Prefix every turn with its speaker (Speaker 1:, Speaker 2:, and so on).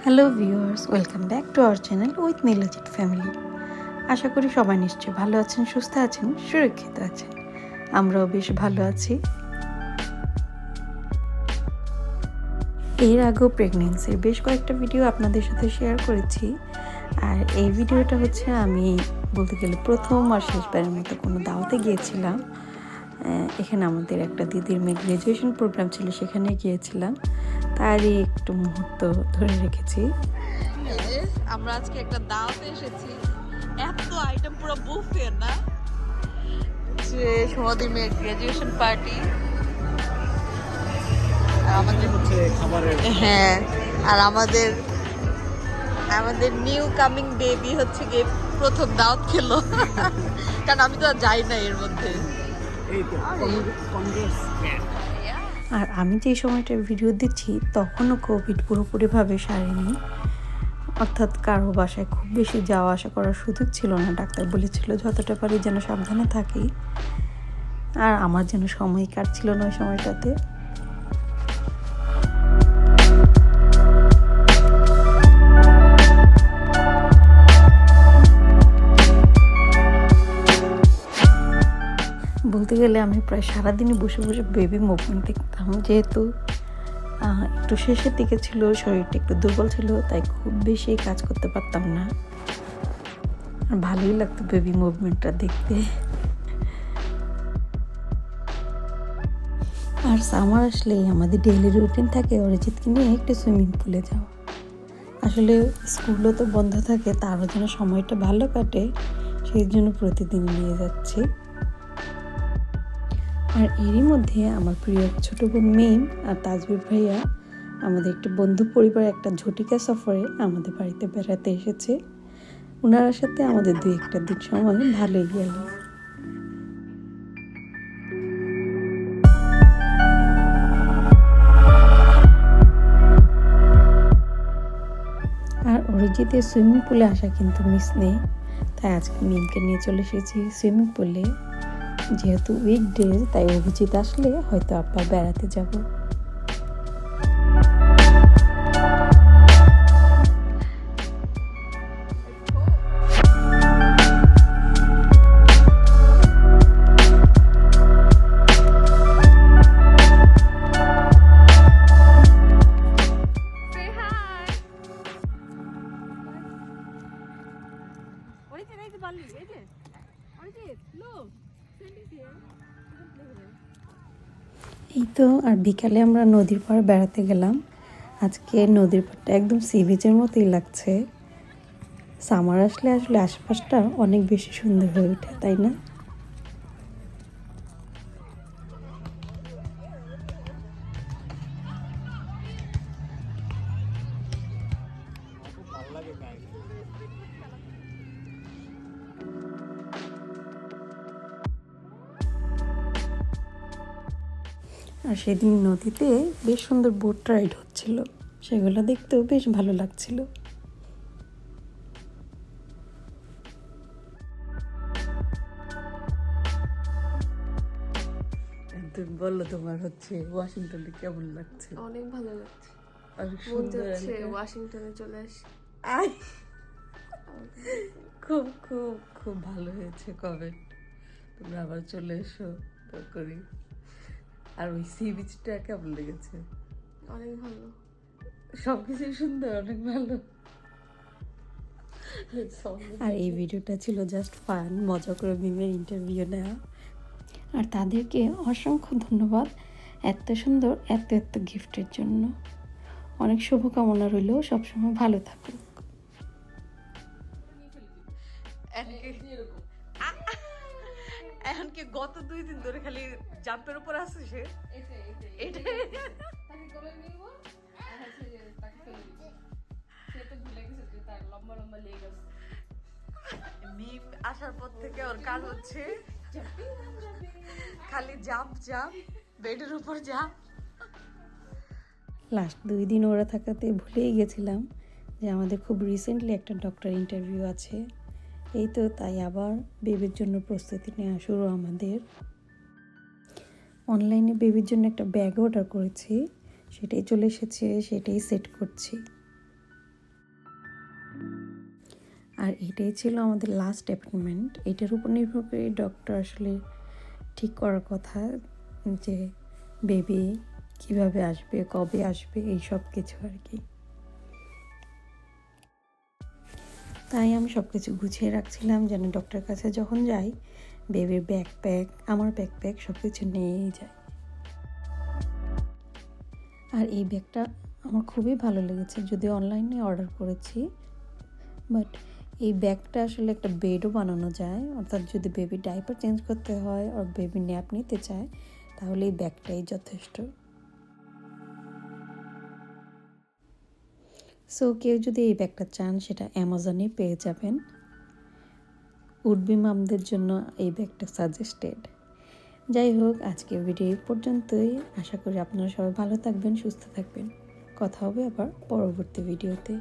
Speaker 1: Hello viewers, welcome back to our channel with Niljit family. আশা করি সবাই নিশ্চয়ই ভালো আছেন, সুস্থ আছেন, সুরক্ষিত আছেন। আমরাও বেশ ভালো আছি। এর আগেও প্রেগনেন্সির বেশ কয়েকটা ভিডিও আপনাদের সাথে শেয়ার করেছি। আর এই ভিডিওটা হচ্ছে আমি বলতে গেলে প্রথম আর শেষবারের মতো কোনো দাওয়াতে গিয়েছিলাম। এখানে আমাদের একটা দিদির মেয়ে গ্র্যাজুয়েশন প্রোগ্রাম ছিল, সেখানে গিয়েছিলাম। তারই একটু মুহূর্ত ধরে রেখেছি।
Speaker 2: আমরা আজকে একটা দাওয়াতে এসেছি, এত আইটেম পুরো বুফে না, যে সমাধি মেয়ের গ্র্যাজুয়েশন পার্টি। আমাদের হচ্ছে খাবারের, হ্যাঁ, আর আমাদের নিউ কামিং বেবি হচ্ছে গিয়ে প্রথম দাওয়াত খেলো। কারণ আমি তো আর যাই না এর মধ্যে।
Speaker 1: আর আমি যে সময়টা ভিডিও দিচ্ছি তখনও কোভিড পুরোপুরিভাবে সারেনি, অর্থাৎ কারো বাসায় খুব বেশি যাওয়া আসা করার সুযোগ ছিল না। ডাক্তার বলেছিল যতটা পারি যেন সাবধানে থাকি, আর আমার যেন সময় কাটছিল না ওই সময়টাতে। বলতে গেলে আমি প্রায় সারাদিনই বসে বসে বেবি মুভমেন্ট দেখতাম, যেহেতু একটু শেষের দিকে ছিল, শরীরটা একটু দুর্বল ছিল, তাই খুব বেশি কাজ করতে পারতাম না। আর ভালোই লাগতো বেবি মুভমেন্টটা দেখতে। আর সামার আসলেই আমাদের ডেইলি রুটিন থাকে অরিজিৎকে নিয়ে একটু সুইমিং পুলে যাওয়া। আসলে স্কুলও তো বন্ধ থাকে, তারও যেন সময়টা ভালো কাটে, সেই জন্য প্রতিদিন নিয়ে যাচ্ছি। আর এরই মধ্যে আমার প্রিয় ছোট বোন মিম আর তাজবির ভাইয়া আমাদের একটা বন্ধু পরিবার একটা ঝটিকা সফরে আমাদের বাড়িতে বেড়াতে এসেছে। ওনার সাথে আমাদের 2-1 দিন সময় ভালোই গেল। আর অরিজিতের সুইমিং পুলে আসা কিন্তু মিস নেই, তাই আজকে মিমকে নিয়ে চলে এসেছি সুইমিং পুলে। যেহেতু উইকডেজ, তাই অভিজিৎ আসলে হয়তো আব্বা বেড়াতে যাব। এই তো, আর বিকালে আমরা নদীর পাড়ে বেড়াতে গেলাম। আজকে নদীর পাড়টা একদম সি বিচের মতোই লাগছে। সামার আসলে আসলে আশপাশটা অনেক বেশি সুন্দর হয়ে ওঠে, তাই না? আর সেদিন নদীতে বেশ সুন্দর বোট রাইড হচ্ছিল, সেগুলো দেখতেও বেশ ভালো লাগছিল।
Speaker 2: তুমি বললো তোমার হচ্ছে ওয়াশিংটনে কেমন লাগছে?
Speaker 3: অনেক ভালো লাগছে,
Speaker 2: অনেক
Speaker 3: মন
Speaker 2: সুন্দর
Speaker 3: যাচ্ছে
Speaker 2: এলাকা।
Speaker 3: ওয়াশিংটনে চলে আসি।
Speaker 2: আই, খুব খুব খুব ভালো হয়েছে। কবে তোমরা আবার চলে এসো তো করি। আর ওই সি বিচটা কেমন লেগেছে?
Speaker 3: অনেক ভালো,
Speaker 2: সবকিছুই সুন্দর, অনেক ভালো।
Speaker 1: আর এই ভিডিওটা ছিল জাস্ট ফান, মজা করে মিমের ইন্টারভিউ নেওয়া। আর তাদেরকে অসংখ্য ধন্যবাদ এত সুন্দর এত এত গিফটের জন্য। অনেক শুভকামনা রইল, সবসময় ভালো থাকুক।
Speaker 2: এমনকি গত 2 দিন ধরে খালি জাম্পের উপর আছে সে। মিম আসার পর থেকে ওর কাজ হচ্ছে খালি জাম্প জাম্প, বেডের উপর জাম্প।
Speaker 1: লাস্ট 2 দিন ওরা থাকাতে ভুলেই গেছিলাম যে আমাদের খুব রিসেন্টলি একটা ডক্টর ইন্টারভিউ আছে। এই তো, তাই আবার বেবির জন্য প্রস্তুতি নেওয়া শুরু আমাদের। অনলাইনে বেবির জন্য একটা ব্যাগ অর্ডার করেছি, সেটাই চলে এসেছে, সেটাই সেট করছি। আর এটাই ছিল আমাদের লাস্ট অ্যাপয়েন্টমেন্ট। এটার উপর নির্ভর করে ডক্টর আসলে ঠিক করার কথা যে বেবি কিভাবে আসবে, কবে আসবে, এই সব কিছু আর কি। তাই আমি সব কিছু গুছিয়ে রাখছিলাম যেন ডক্টরের কাছে যখন যাই বেবির ব্যাকপ্যাক, আমার ব্যাকপ্যাক সব কিছু নিয়েই যায়। আর এই ব্যাগটা আমার খুবই ভালো লেগেছে, যদিও অনলাইনে অর্ডার করেছি, বাট এই ব্যাগটা আসলে একটা বেডও বানানো যায়। অর্থাৎ যদি বেবি ডাইপার চেঞ্জ করতে হয় আর বেবি ন্যাপ নিতে চায় তাহলে এই ব্যাগটাই যথেষ্ট। সো কেউ যদি এই ব্যাগটা চান সেটা অ্যামাজনে পেয়ে যাবেন। উডবি মামদের জন্য এই ব্যাগটা সাজেস্টেড। যাই হোক, আজকের ভিডিও এই পর্যন্তই। আশা করি আপনারা সবাই ভালো থাকবেন, সুস্থ থাকবেন। কথা হবে আবার পরবর্তী ভিডিওতে।